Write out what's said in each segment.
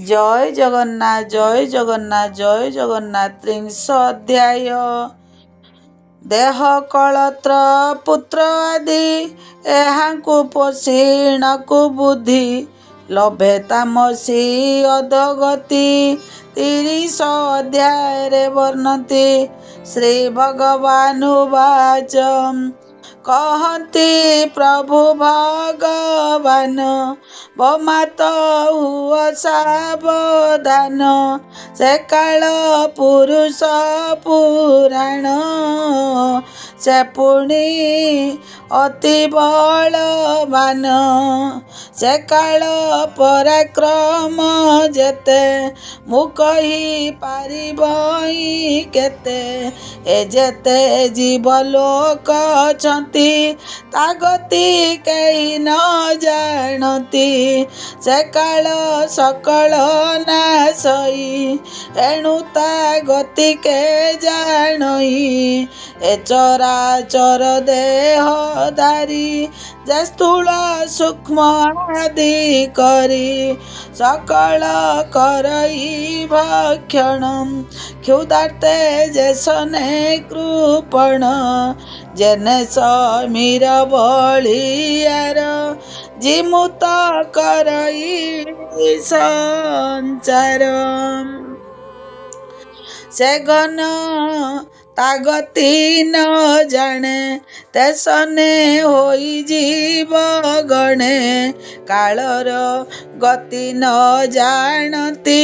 ଜୟ ଜଗନ୍ନାଥ ଜୟ ଜଗନ୍ନାଥ ଜୟ ଜଗନ୍ନାଥ। 30 ଅଧ୍ୟାୟ। ଦେହ କଳତ୍ର ପୁତ୍ର ଆଦି ଏହାଙ୍କୁ ପୋଷିଣକୁ ବୁଦ୍ଧି ଲଭେ ତାମସୀ ଅଧଗତି। 30 ଅଧ୍ୟାୟରେ ବର୍ଣ୍ଣନ୍ତି। ଶ୍ରୀ ଭଗବାନୁବାଚ କହନ୍ତି ପ୍ରଭୁ ଭଗବାନ ବମାତ ହୁଅ ସାବଧାନ। ସେ କାଳ ପୁରୁଷ ପୁରାଣ ସେ ପୁଣି ଅତି ବଳବାନ। ସେ କାଳ ପରାକ୍ରମ ଯେତେ ମୁଁ କହି ପାରିବଇ କେତେ। ଏ ଯେତେ ଜୀବ ଲୋକ ଅଛନ୍ତି ତା ଗତି କେହି ନ ଜାଣନ୍ତି। ସେ କାଳ ସକଳ ନାଶଇ ଏଣୁ ତା ଗତି କେ ଜାଣଇ। ଏ ଚରାଚର ଦେହ ଧାରି ଯେ ସ୍ଥୂଳ ସୂକ୍ଷ୍ମ ଆଦି କରି ସକଳ କରଇ ଭକ୍ଷଣ। କ୍ଷୁଧାର୍ତେ ଯେ ସନେ କୃପଣ ଯେନେ ସମୀର ବଳିୟାର ଜିମୁତ କରଇ ସଂଚାର। ସେ ଘନ ତା ଗତି ନ ଜାଣେ ତେସନେ ହୋଇ ଜୀବ ଗଣେ। କାଳର ଗତି ନ ଜାଣନ୍ତି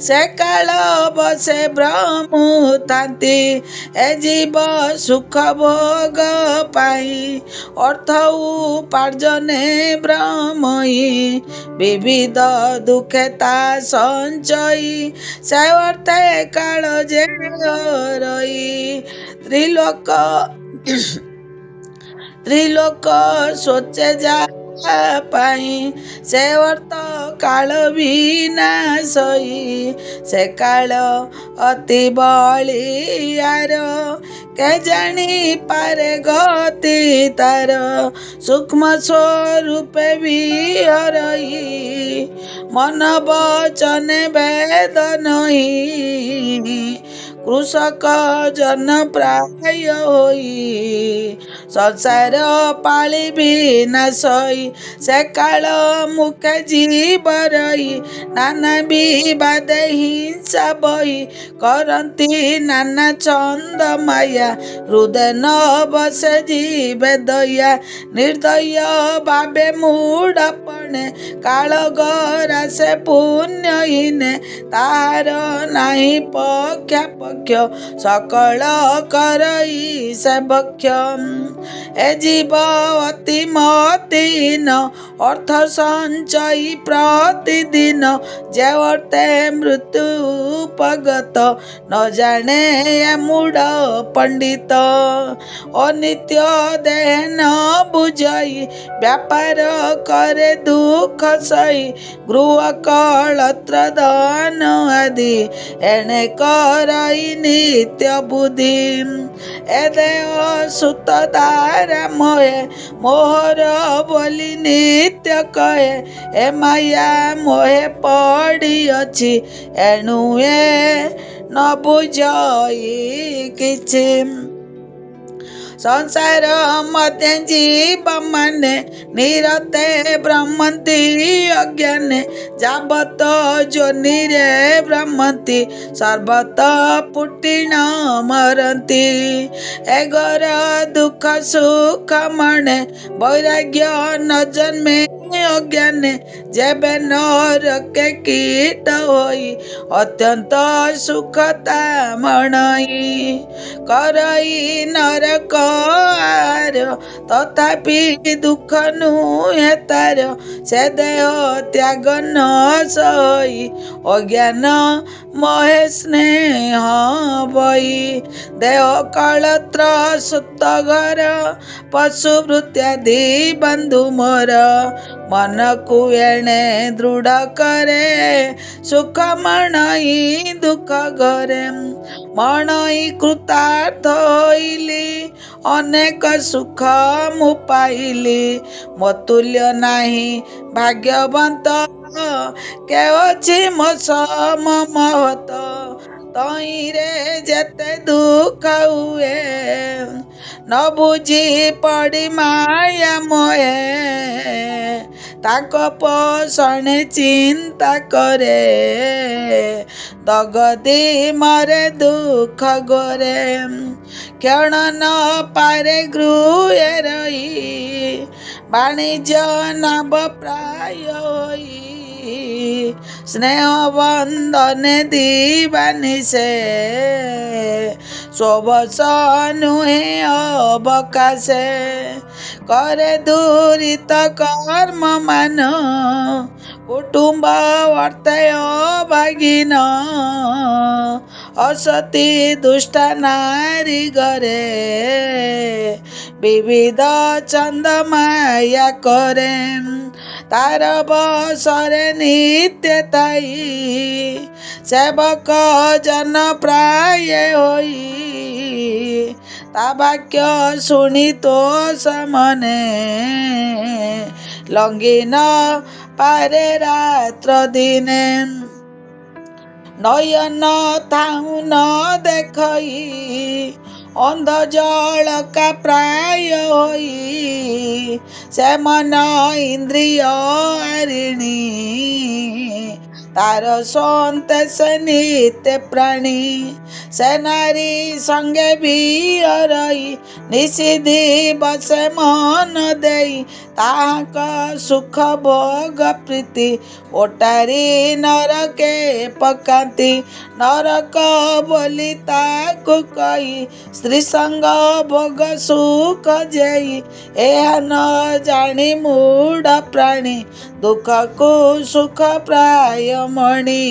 ସେ କାଳ ବସେ ଭ୍ରମୁଥାନ୍ତି। ଏ ଜୀବ ସୁଖ ଭୋଗ ପାଇ ଅର୍ଥ ଉପାର୍ଜନେ ଭ୍ରମଇ ବିବିଧ ଦୁଃଖେ ତା ସଞ୍ଚଇ। ସେ ଅର୍ଥେ କାଳ ଯେ ରଇ ତ୍ରିଲୋକ ଶୋଚେ ଯା ପାଇଁ ସେ ଅର୍ଥ କାଳ ବିନାଶଇ। ସେ କାଳ ଅତି ବଳିୟାର କେ ଜାଣି ପାରେ ଗତି ତାର। ସୂକ୍ଷ୍ମ ସ୍ୱରୂପେ ବିହରଇ ମନ ବଚନେ ଭେଦ ନହି। କୃଷକ ଜନ ପ୍ରାୟ ହୋଇ ସଂସାର ପାଳି ବିନାଶଇ। ସେ କାଳ ମୁଖେ ଜୀବରଇ ନାନା ବିବାଦେ ହିଂସା ବହି କରନ୍ତି ନାନା ଛନ୍ଦ ମାୟା। ହୃଦୟ ନ ବସେ ଜୀବେ ଦୟା ନିର୍ଦୟ ଭାବେ ମୂଢ଼ପଣେ। କାଳ ଗରା ସେ ପୁଣ୍ୟହୀନେ ତାହାର ନାହିଁ ପକ୍ଷାପକ୍ଷ। ସକଳ କରଇ ସେ ଭକ୍ଷ। ଏ ଜୀବ ଅତି ମତିହୀନ ଅର୍ଥ ସଞ୍ଚଇ ପ୍ରତିଦିନ। ଯେ ଅର୍ଥେ ମୃତ୍ୟୁ ଉପଗତ ନ ଜାଣେ ଏ ମୂଢ଼ ପଣ୍ଡିତ। ଅନିତ୍ୟ ଦେହ ନ ବୁଝଇ ବ୍ୟାପାର କରେ ଦୁଃଖ ସହି। ଗୃହ କଳତ୍ର ଧନ ଆଦି ଏଣେ କରଇ ନିତ୍ୟ ବୁଦ୍ଧି। ଏ ଦେହ ସୁତ ଦ୍ୱାରା ମୋହେ ମୋହର ବୋଲି ନିତ୍ୟ କହେ। ଏ ମାୟା ମୋହେ ପଡ଼ିଅଛି ଏଣୁ ଏ ନ ବୁଝଇ କିଛି। ସଂସାର ମଧ୍ୟ ଜୀବମାନେ ନିରତେ ଭ୍ରମନ୍ତି ଅଜ୍ଞାନେ। ଯାବତ ଯୋନିରେ ଭ୍ରମନ୍ତି ସର୍ବତ ପୁଟିଣ ମରନ୍ତି। ଏ ଘର ଦୁଃଖ ସୁଖ ମଣେ ବୈରାଗ୍ୟ ନ ଜନ୍ମେ ଅଜ୍ଞାନେ। ଯେବେ ନରକେ କୀଟ ହୋଇ ଅତ୍ୟନ୍ତ ସୁଖ ତା ମଣଇ। କରଇ ନରକ ଆହାର ତଥାପି ଦୁଃଖ ନୁହେଁ ତାର। ସେ ଦେହ ତ୍ୟାଗ ନ ସହି ଅଜ୍ଞାନ ମୋହେ ସ୍ନେହ ବଇ। ଦେହ କଳତ୍ର ସୁତ ଘର ପଶୁ ଭୃତ୍ୟାଦି ବନ୍ଧୁ ମୋର। मन को एणे दृढ़ करे सुख मणई दुख घरे मणई कृतार्थ होइली अनेक सुख मु पाइली मो तुल्य नाही भाग्यवंत के अछि मो सम महत तईरे जेते दुख हुए न बुझी पड़ी माया मोहे ताको पोषणे चिंता करे दगदी मरे दुख गोरे क्षण न पारे गृहे रही वाणिज्य नाव प्राय होई स्नेह बंधने दीवानी से सोबस नुहे अवकाशे करे दूरित कर्म मान कुटुंब वर्तय भागिन असती दुष्ट नारी गरे विविध चंद माया करे तार बसरे नित्य ताई सेवक जन प्राय होई ता वाक्य शुणी तो समने लंघी न पारे रात्र दिने नयन थाऊ न देखई अंध जल का प्राय होई से मन इंद्रिय हरिणी तार संतेश नित्य प्राणी से नारी संगे भी रही निषिधि बसे मन देई ताहाक सुख भोग प्रीति ओटारी नरके पकाती नरक बोली ताकु कही स्त्री संग भोग सुख जेई एहा न जानी मूढ़ प्राणी दुख को सुख प्राय मणि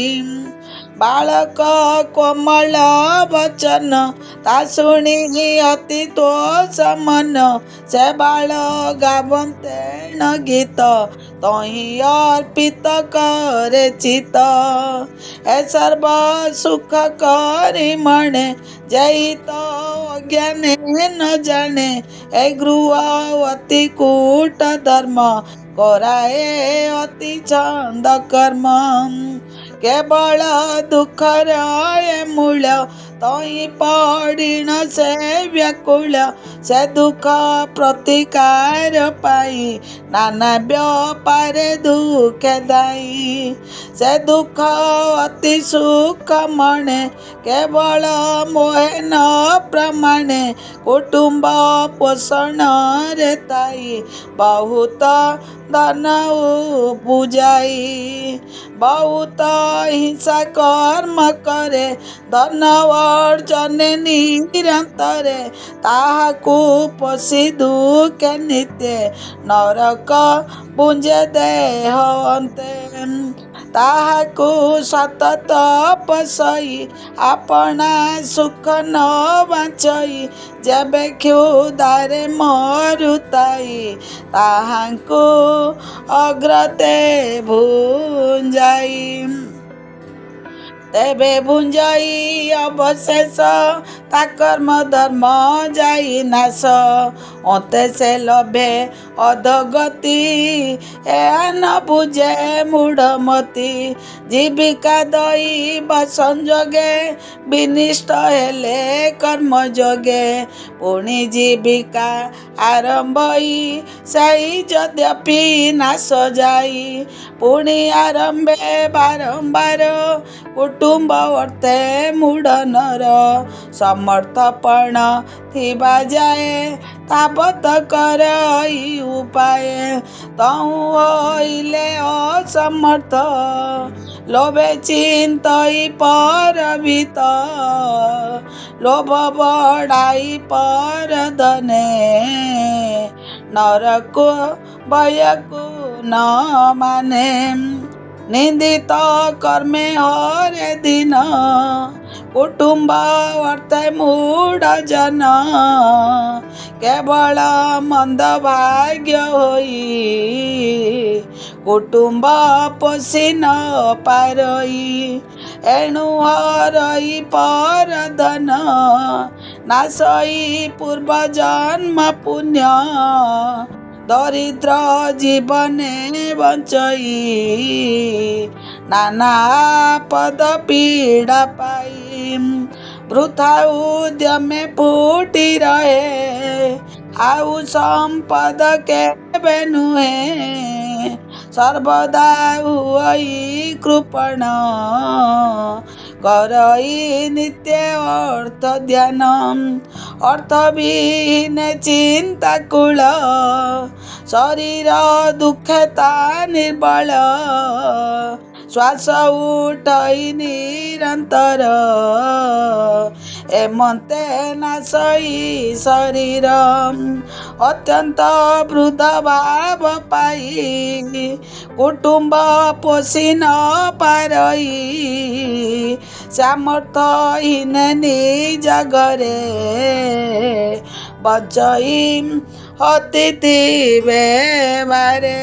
बालक कोमल वचन ता शुणी अति तो समन से बाल गावंतेण गीत तही अर्पित करे चित ए सर्व सुख करी मणे जई तो अज्ञाने न जाने ए गृह अति कूट धर्म कराए अति छंद कर्म केवल दुख रहे मूल तई पड़िण से व्याकुल से दुख प्रतिकार पाई नाना व्यापार दुख दाई से दुख अति सुख मणे केवल मोहे न प्रमाणे कुटुंब पोषण रे ताई बहुत धन बुझाई बहुत हिंसा कर्म करे धन अर्जन निरंतरे ताहाकू पोषी दुखे नित्य नरक पुंजे देह अंते ताहाकू सतत पसई अपना सुख न बाँचई जेबे क्षुधारे मरुताई ताहाकू अग्रते भुंजाई तेबे भुंजाई अवशेष ता कर्म धर्म जाई नाश अंते से लभे अधगति ए न बुझे मूढ़मती जीविका दैव संजोगे विनिष्ट हेले कर्म जोगे पुणी जीविका आरंभई सही यद्यपि नाश जाई पुणी आरंभे बारंबार कुटुंब वर्ते मूढ़ नर समर्थपण थिबा जाए ताबत करई उपाय तहु होइले असमर्थ लोभे चिंतई पर भीत लोभ बढ़ाई पर धने नरको भयको न माने निंदित कर्मे हरे दिन कुटुंब अर्थ मूढ़ जन केवल मंद भाग्य होई कुटुंब पोषि न पारई एणु हरई पर धन नाशई पूर्व जन्म पुण्य दरिद्र जीवने बंचई नाना पद पीड़ा पाई वृथा उद्यमे फूटी रहे आउ संपद केबे नुहे सर्वदा हुई कृपण करई नित्य अर्थ ध्यान अर्थविहीन चिंता कूल शरीर दुखता निर्बल श्वास उठई निरंतर एमते नाशई शरीर अत्यंत वृद्ध भाव पाई कुटुंब पोषि न पारई सामर्थहीन निज घरे बचई अतिथि व्यवहारे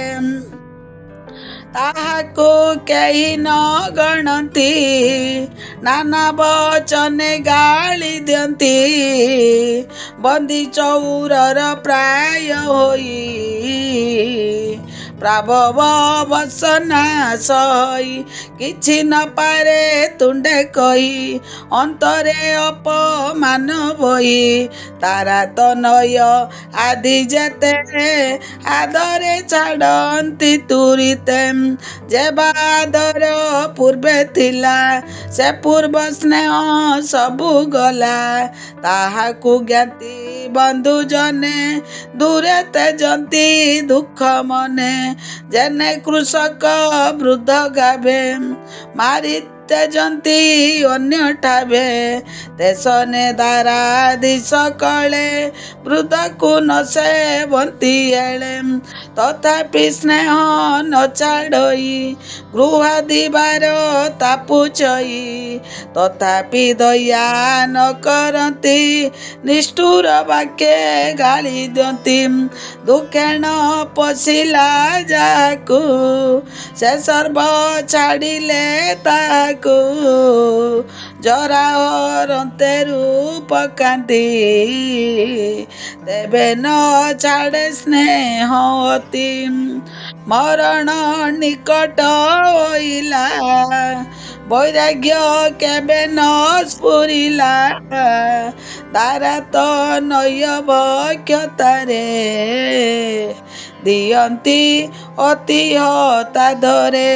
ताहाको केही न गणती नाना वचने गाली दियंती बंदी चौरर प्राय होई प्रभव बसना सही किछि न पारे तुंडे कही अंतरे अपमान बही तारा तनय आदि जेते आदरे छाड़ती तुरीते जेबा आदर पूर्वे थिला से पूर्व स्नेह सबु गला ताहाकु ज्ञाति बंधु जने दूरे तेजंती दुख मने जेने कृषक वृद्ध गाभे मारी तेजंती अन्य ठावे तेसने दाराधि सकले वृद्ध को न सेवंती एळे तथापि स्नेह न छाड़ई गृह दिबार तापुचई तथापि दया न करती निष्ठुर वाक्ये गाली दियंती दुखेण पशिला जाकु से सर्व छाड़िले ताकु जरा हरते रूप कांति तेबे न छाड़े स्नेह अति मरण निकट होइला वैराग्य केबे न स्फुरिला तारा तो नय भक्षतारे दियंती अति हता धरे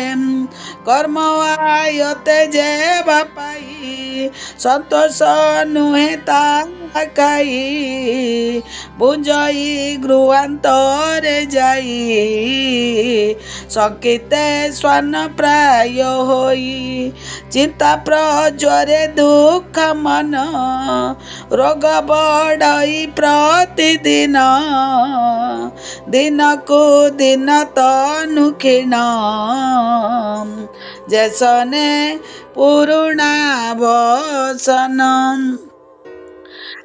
कर्म आयते जे बापाई संतोष नुहे ताकाई बुंजई गृहांतरे जाई सकिते स्वान प्राय होई चिंता प्रज्वरे दुख मन रोग बढ़ई प्रतिदिन दिन को दिन तनु क्षीण जैसने पुरुणा वसन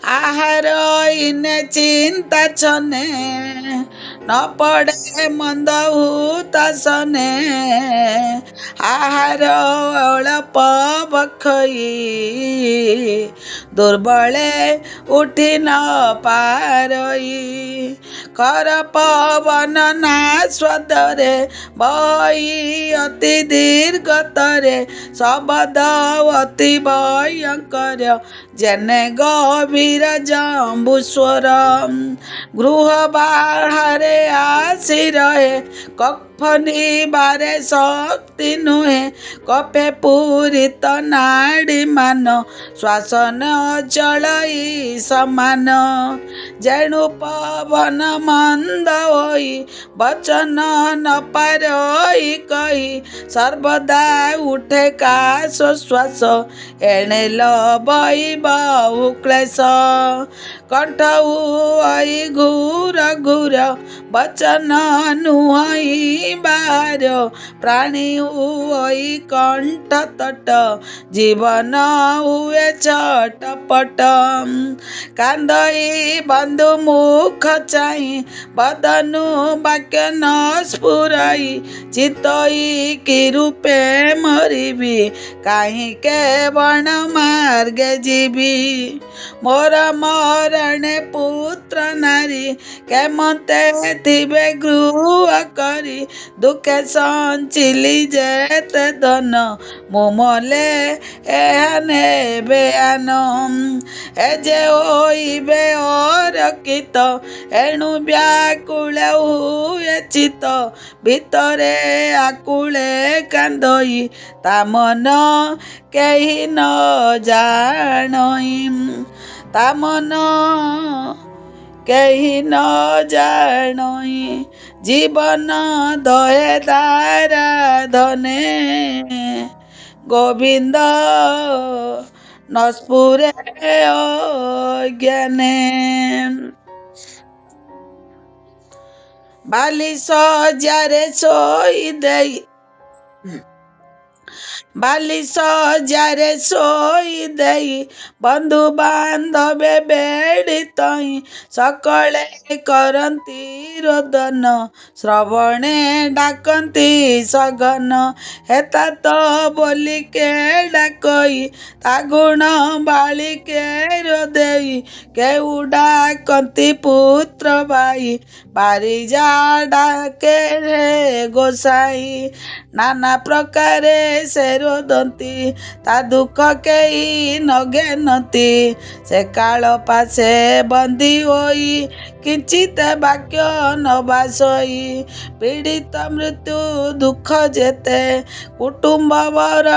आहार इने चिंता छने न पड़े मंद हुतासने आहार अल्प बखई दुर्बले उठी न पारई खर पवन नास्वदरे बही अति दीर्घतरे शब्द अति भयंकर जेने गभीर जंबुस्वर गृह बाहरे आसी रहे कफनी बारे शक्ति नुहे कफे पूरित नाड़ी मान श्वासन चलई समान जेणु पवन मंद होई वचन न पारई कही सर्वदा उठे काश श्वास एणे लबई बहु क्लेश कंठ हुई घूर घूर वचन नुहई बार प्राणी हुई कंठ तट जीवन हुए छटपट कांदई बंधु मुख चाही बदनु वाक्य न स्फुरई चितई कि रूपे मरिबी कहीं के बण मार्गे जीवी मोर मरणे पुत्र नारी केमते थिबे गृह करी दुखे संचिली जेते धन मुमले एहने आनम एजे होइबे अरकित एणु व्याकुल हुए चित भितरे आकुले कांदई ता मन केही न जानई ता मन केही न जानई जीवन दहे दारा धने गोविंद नस्पुरे ज्ञाने बाली सजारे सोई देई बाली सजारे सोई देई बंधु बांधवे बेड़ी तई सकले करंती रोदन श्रवणे डाकंती सगन हेता तो बोली के डाकई ता गुण बाली के रोदेई के डाकंती पुत्र भाई बारी जा डाके रे गोसाई नाना प्रकारे से रोदंती ता दुख केही नगेनती से काल पासे बंदी होई किंचित वाक्य नबासई पीड़ित मृत्यु दुख जेते कुटुंब वर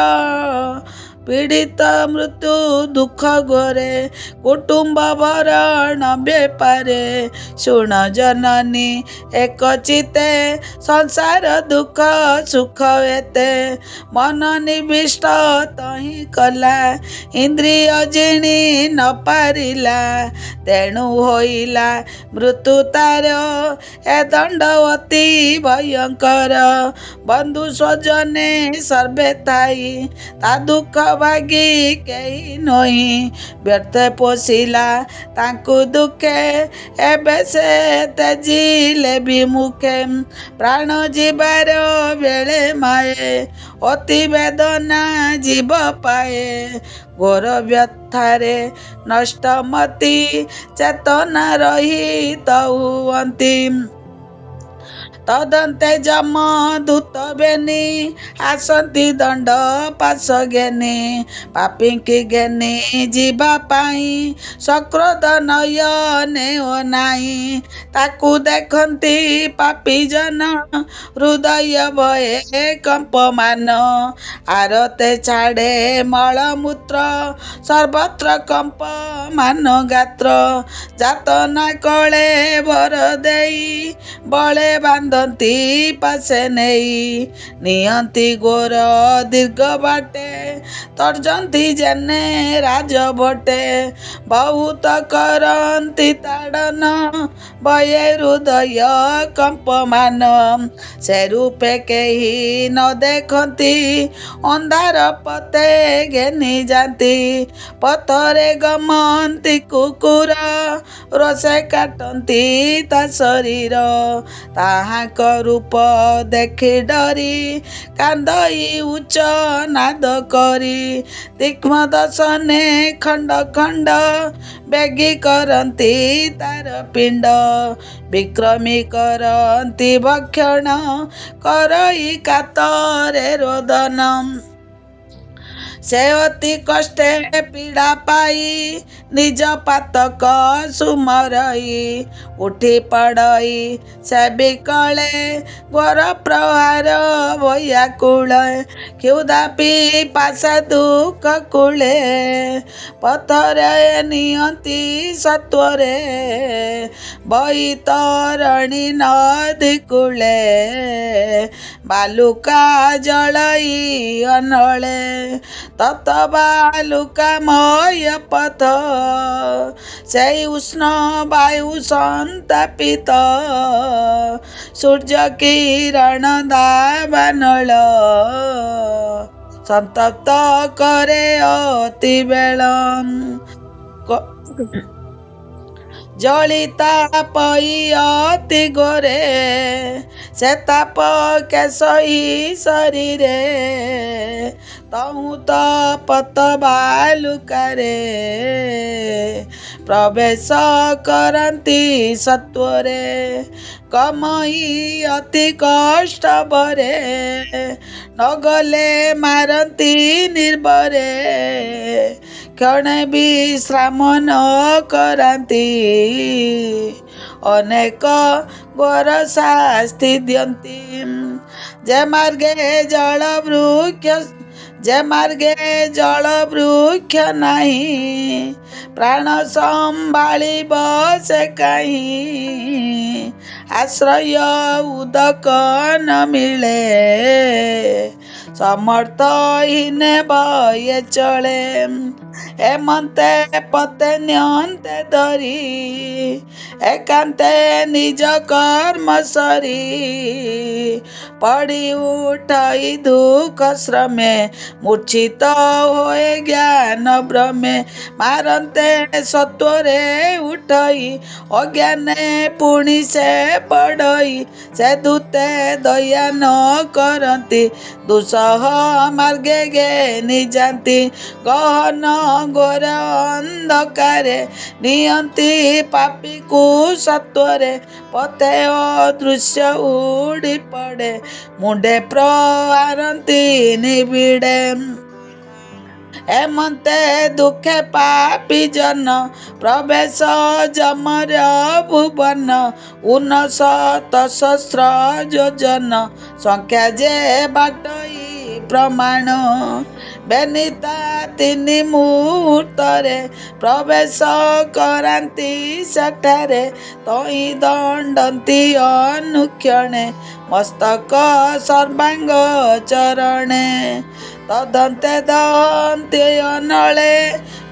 पीड़ित मृत्यु दुख गोरे कुटुंब भरण बेपारे शुण जननी एक चिते संसार दुख सुख एते मन निविष्ट तही कला इंद्रिय जिणी न पारिला तेणु होइला मृत्यु तार ए दंडवती भयंकर बंधु स्वजने सर्वे थाई ता दुख भागी केही नही व्यर्थ पोषिला तांकु दुखे एबे से तेजिले विमुखे प्राण जीवार बेले माए अति वेदना जीव पाए घोर व्यथारे नष्टमती चेतना रही हुअंती तदंते जम दूत बेनी आसंती दंड पाश घेनी पापी की घेनी जीवा पाई सक्रोध नयने ओ नाई ताकू देखंती पापी जन हृदय भये कंपमान आरते छाड़े मलमूत्र सर्वत्र कंप मान गात्र जातना कले वर देई बले बांधंती पासे नेई नियंती गोर दीर्घ बाटे तर्जंती जेने राज बटे बहुत करंती ताड़न भये हृदय कंपमान से रूपे केही न देखंती अंधार पते घेनी जाती पथरे गमंती कुकुर रोसे काटंती ता शरीर ताहाक रूप देखि डरी कांदई उच्च नाद करी तीक्ष्ण दशने खंड खंड बेगी करंती तार पिंड विक्रमी करंती भक्षण करई कातरे रोदन से अति कष्टे पीड़ा पाई निज पातक सुमरई उठी पड़ई से बिकले गोर प्रहार व्याकुल क्षुधा पी पास दुख कूले पथरे नियंती सत्वरे बई तरणी नदी कूले बालुका जलई अनले ତତ ବାଲୁକାମୟ ପଥ ସେଇ ଉଷ୍ଣ ବାୟୁ ସନ୍ତାପିତ ସୂର୍ଯ୍ୟ କିରଣ ଦାବାନଳ ସନ୍ତପ୍ତ କରେ ଅତି ବେଳ ଜଳିତା ପଇ ଅତି ଗୋରେ ସେ ତାପ କେଶଇ ଶରୀରେ ତହୁଁ ତ ପତ ବାଲୁକାରେ ପ୍ରବେଶ କରନ୍ତି ସତ୍ୱରେ କମଇ ଅତି କଷ୍ଟବରେ ନଗଲେ ମାରନ୍ତି ନିର୍ଭରେ କ୍ଷଣେ ବିଶ୍ରାମ ନ କରାନ୍ତି ଅନେକ ଘୋର ଶାସ୍ତି ଦିଅନ୍ତି ଯେ ମାର୍ଗେ ଜଳ ବୃକ୍ଷ ନାହିଁ ପ୍ରାଣ ସମ୍ଭାଳିବ ସେ କାହିଁ ଆଶ୍ରୟ ଉଦକ ନ ମିଳେ ସମର୍ଥହୀନ ବଏ ଚଳେ ଏମନ୍ତେ ପତେ ନିଅନ୍ତେ ଧରି ଏକାନ୍ତେ ନିଜ କର୍ମ ସରି ପଡ଼ି ଉଠଇ ଦୁଃଖ ଶ୍ରମେ ମୂର୍ଚ୍ଛିତ ହୋଇ ଜ୍ଞାନ ଭ୍ରମେ ମାରନ୍ତେ ସତ୍ୱରେ ଉଠଇ ଅଜ୍ଞାନେ ପୁଣି ସେ ପଡ଼ଇ ସେ ଦୂତେ ଦୟା ନ କରନ୍ତି ଦୁଃସହ ମାର୍ଗେ ଘେନି ଯାନ୍ତି ଗହନ ଘୋର ଅନ୍ଧକାରେ ନିଅନ୍ତି ପାପୀକୁ ସତ୍ୱରେ ପଥେ ଅଦୃଶ୍ୟ ଉଡ଼ି ପଡ଼େ ମୁଣ୍ଡେ ପ୍ରହାରନ୍ତି ନିବିଡ଼େ ଏମନ୍ତେ ଦୁଃଖେ ପାପୀ ଜନ ପ୍ରବେଶ ଯମର ଭୁବନ 69 ଯୋଜନ ସଂଖ୍ୟା ଯେ ବାଟଇ ପ୍ରମାଣ ବେନିତା 3 ମୁହୂର୍ତ୍ତରେ ପ୍ରବେଶ କରାନ୍ତି ସେଠାରେ ତହିଁ ଦଣ୍ଡନ୍ତି ଅନୁକ୍ଷଣେ ମସ୍ତକ ସର୍ବାଙ୍ଗ ଚରଣେ ତଦନ୍ତେ ଦହନ୍ତେ ଅନଳେ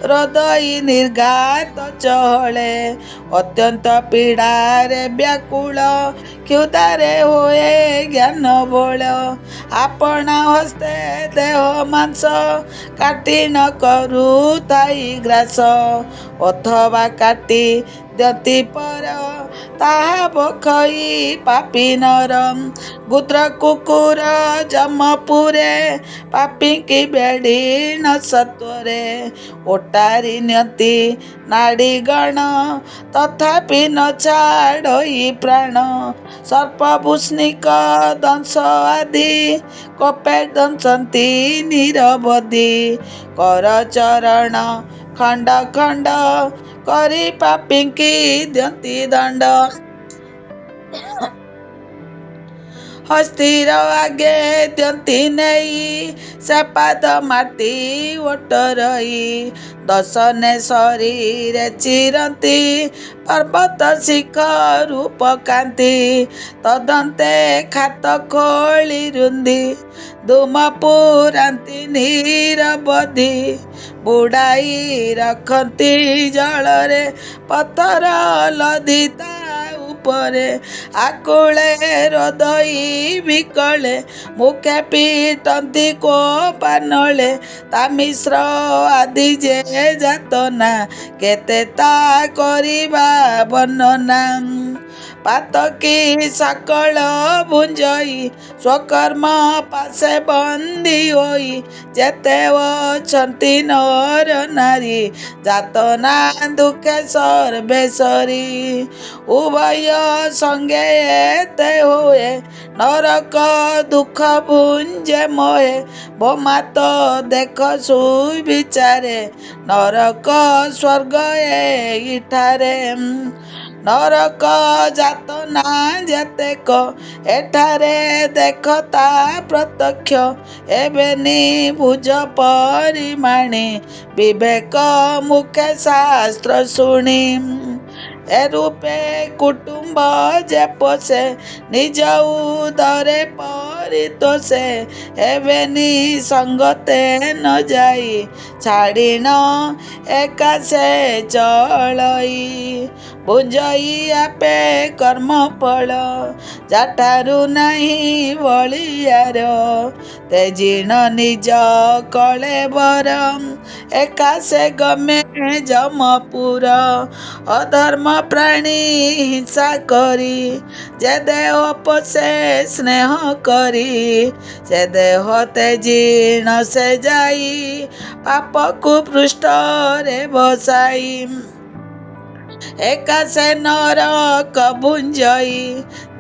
ହୃଦୟ ନିର୍ଘାତ ଚହଳେ ଅତ୍ୟନ୍ତ ପୀଡ଼ାରେ ବ୍ୟାକୁଳ କ୍ଷୁଧାରେ ହୁଏ ଜ୍ଞାନ ବଳ ଆପଣା ହସ୍ତେ ଦେହ ମାଂସ କାଟି ନ କରୁଥାଇ ଗ୍ରାସ ଅଥବା କାଟି ଦିଅନ୍ତି ପର ତାହା ବଖଇ ପାପି ନର ଗୁତ୍ର କୁକୁର ଯମପୁରେ ପାପିଙ୍କି ବେଡ଼ି ନ ସତ୍ୱରେ ଓଟାରି ନିଅନ୍ତି ନାଡ଼ି ଗଣ ତଥାପି ନ ଛାଡ଼ଇ ପ୍ରାଣ ସର୍ପ ଭୂଷ୍ଣିକ ଦଂଶ ଆଦି କପେ ଦଂଶନ୍ତି ନିରବଧି କର ଚରଣ ଖଣ୍ଡ ଖଣ୍ଡ କରି ପାପିଙ୍କି ଦିଅନ୍ତି ଦଣ୍ଡ ହସ୍ତିର ଆଗେ ଦିଅନ୍ତି ନେଇ ସେ ପାଦ ମାଟି ଓଟରଇ ଦଶନେ ଶରୀରେ ଚିରନ୍ତି ପର୍ବତ ଶିଖରୁ ପକାନ୍ତି ତଦନ୍ତେ ଖାତ ଖୋଳି ରୁନ୍ଧି ଧୂମ ପୁରାନ୍ତି ନିରବଧି ବୁଡ଼ାଇ ରଖନ୍ତି ଜଳରେ ପଥର ଲଦି ତା ଉପରେ ଆକୁଳେ ହୃଦୟ ବିକଳେ ମୁଖେ ପିଟନ୍ତି କୋପାନଳେ ତା ମିଶ୍ର ଆଦି ଯେ ଯାତନା କେତେ ତା କରିବା ବର୍ଣ୍ଣନା ପାତକୀ ସକଳ ଭୁଞ୍ଜଇ ସ୍ୱକର୍ମ ପାଶେ ବନ୍ଦୀ ହୋଇ ଯେତେ ଅଛନ୍ତି ନର ନାରୀ ଯାତନା ଦୁଃଖେ ସର୍ବେଶ୍ୱରୀ ଉଭୟ ସଙ୍ଗେ ଏତେ ହୁଏ ନରକ ଦୁଃଖ ଭୁଞ୍ଜେ ମୋହେ ବୋମାତ ଦେଖ ସୁବିଚାରେ ନରକ ସ୍ୱର୍ଗ ଏଇଠାରେ ନରକ ଯାତନା ଯେତେକ ଏଠାରେ ଦେଖ ତା ପ୍ରତ୍ୟକ୍ଷ ଏବେ ନିବୁଝ ପରିମାଣେ ବିବେକ ମୁଖେ ଶାସ୍ତ୍ର ଶୁଣି ଏ ରୂପେ କୁଟୁମ୍ବ ଯେ ପୋଷେ ନିଜ ଉଦରେ ପରିତୋଷେ ହେବେନି ସଙ୍ଗତେ ନ ଯାଇ ଛାଡ଼ିନ ଏକା ସେ ଚଳଇ ବୁଝଇ ଆପେ କର୍ମ ଫଳ ଯାଠାରୁ ନାହିଁ ବଳିଆର ତେଜିଣ ନିଜ କଳେବର ଏକା ସେ ଗମେ ଯମପୁର ଅଧର୍ମ ପ୍ରାଣୀ ହିଂସା କରି ଯେ ଦେହ ପୋଷେ ସ୍ନେହ କରି ସେ ଦେହ ତେଜିଣ ସେ ଯାଇ ପାପକୁ ପୃଷ୍ଠରେ ବସାଇ ଏକା ସେ ନରକ ଭୁଞ୍ଜଇ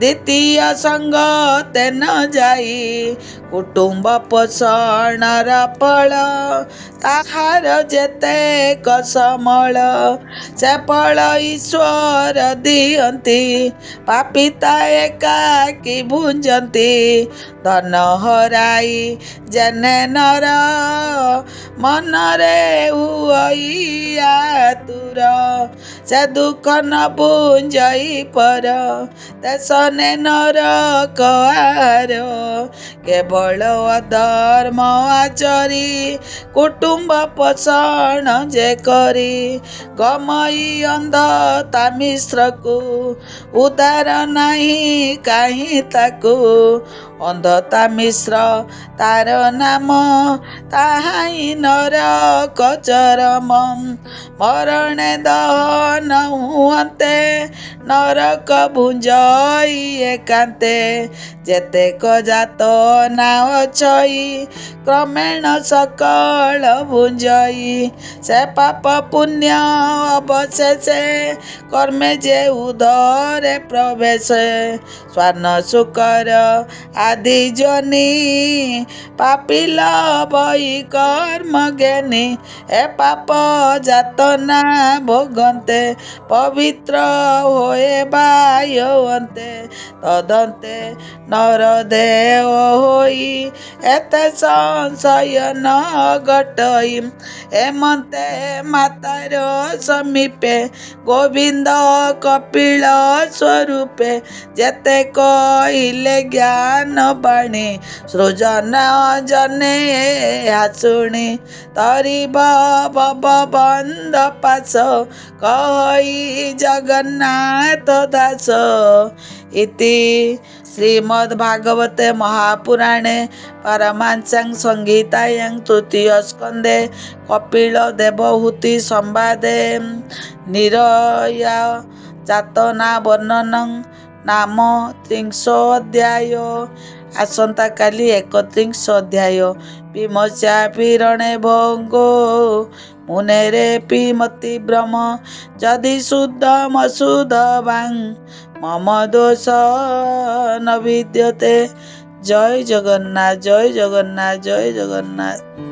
ଦ୍ୱିତୀୟ ସଙ୍ଗ ତେନ ଯାଇ କୁଟୁମ୍ବ ପୋଷଣର ଫଳ ତାହାର ଯେତେ କସମଳ ସେ ଫଳ ଈଶ୍ୱର ଦିଅନ୍ତି ପାପିତା ଏକାକି ଭୁଞ୍ଜନ୍ତି ଧନ ହରାଇ ଯେନେ ନର ମନରେ ହୁଅଇ ଆତୁର ସେ ଦୁଃଖ ନ ଭୁଞ୍ଜଇ ପର ଦେଶନେ ନରକ ଆହାର କେବଳ ଅଧର୍ମ ଆଚରି କୁଟୁମ୍ବ ପୋଷଣ ଯେ କରି ଗମଇ ଅନ୍ଧ ତା ମିଶ୍ରକୁ ଉଦାର ନାହିଁ କାହିଁ ତାକୁ ଅନ୍ଧତା ମିଶ୍ର ତାର ନାମ ତାହାହିଁ ନରକ ଚରମ ମରଣେ ଦହନ ହୁଅନ୍ତେ ନରକ ଭୁଞ୍ଜଇ ଏକାନ୍ତେ ଯେତେକ ଜାତ ନା ଅଛଇ କ୍ରମେଣ ସକଳ ଭୁଞ୍ଜଇ ସେ ପାପ ପୁଣ୍ୟ ଅବଶେଷେ କର୍ମେ ଯେ ଉଦରେ ପ୍ରବେଶ ସ୍ୱର୍ଣ୍ଣ ଶୁକର ଆଦି ଜନି ପାପିଲ ବଇ କର୍ମ ଜ୍ଞାନୀ ଏ ପାପ ଯାତନା ଭୋଗନ୍ତେ ପବିତ୍ର ହୋଏ ବାୟନ୍ତେ ତଦନ୍ତେ ନର ଦେହ ହୋଇ ଏତେ ସଂଶୟ ନ ଘଟଇ ଏମନ୍ତେ ମାତାର ସମୀପେ ଗୋବିନ୍ଦ କପିଳ ସ୍ୱରୂପେ ଯେତେ କହିଲେ ଜ୍ଞାନ ବାଣୀ ସୃଜନ ଜନେ ଶୁଣି ତରିବ ବନ୍ଦ ପାଶ କହି ଜଗନ୍ନାଥ ଦାସ ଇତି ଶ୍ରୀମଦ୍ଭାଗବତେ ମହାପୁରାଣେ ପାରମାଂସାଂ ସଂହିତାୟାଂ ତୃତୀୟ ସ୍କନ୍ଧେ କପିଳ ଦେବହୂତି ସମ୍ବାଦେ ନିରୟ ଯାତନା ବର୍ଣ୍ଣନଂ ନାମ 30 ଅଧ୍ୟାୟ। ଆସନ୍ତାକାଲି 31 ଅଧ୍ୟାୟ। ବିମର୍ଶା ପିରଣେ ଭଙ୍ଗୋ ମୁନେରେ ପିମତି ବ୍ରହ୍ମ ଯଦି ଶୁଦ୍ଧ ମଶୁଦ୍ଧ ବାଂ ମମ ଦୋଷ ନ ବିଦ୍ୟତେ। ଜୟ ଜଗନ୍ନାଥ, ଜୟ ଜଗନ୍ନାଥ, ଜୟ ଜଗନ୍ନାଥ।